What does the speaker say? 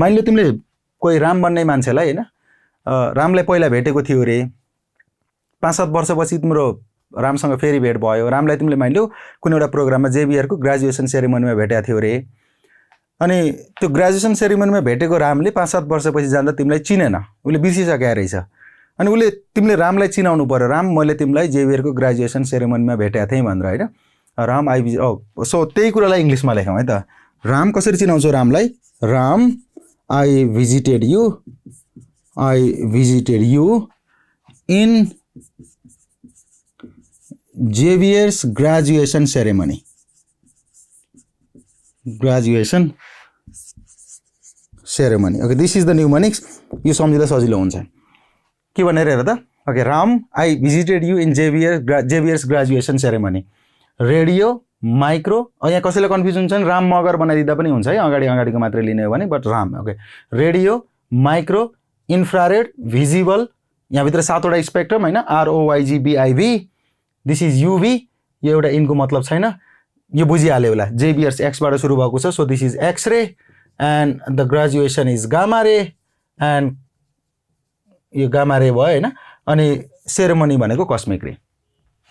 मानिलियो तिमीले कोही राम बन्ने मान्छेलाई हैन रामलाई पहिला भेटेको थियो रे 5-7 वर्षपछि तिम्रो रामसँग फेरि भेट भयो रामलाई तिमीले मानिलियो कुनै एउटा प्रोग्राममा जेबिआर को ग्रेजुएसन सेरेमनीमा भेटेको थियो रे अनि त्यो ग्रेजुएसन सेरेमनीमा भेटेको रामले 5-7 वर्षपछि जाँदा तिमीलाई चिनेन उले बिर्सिसकेको रहेछ अनि उले तिमीले रामलाई चिनाउनु पर्यो राम मैले तिमीलाई जेबिआर को ग्रेजुएसन सेरेमनीमा भेटेको थिएँ भनेर हैन राम आई सो त्यही कुरालाई इंग्लिशमा लेखौँ है त राम कसरी चिनाउँछौ रामलाई Ram I visited you in Xavier's graduation ceremony okay this is the mnemonics यो सम्झिँदा सजिलो हुन्छ के भनेर हेर त okay Ram I visited you in Xavier's graduation ceremony radio micro यहाँ कसैले कन्फ्युज हुन्छ नि राम मगर बनाइदिँदा पनि हुन्छ है अगाडिको मात्रै लिने हो भने but Ram okay radio micro infrared visible यहाँ भित्र 7 वटा स्पेक्ट्रम हैन ROYGBIV दिस इज UV यो एउटा इनको मतलब छैन यो बुझिहाल्यो होला जेबिआर एक्स बाट सुरु भएको छ so this is X ray and the graduation is gamma ray and यो गामा रे भयो हैन अनि सेरेमनी भनेको कस्मिक रे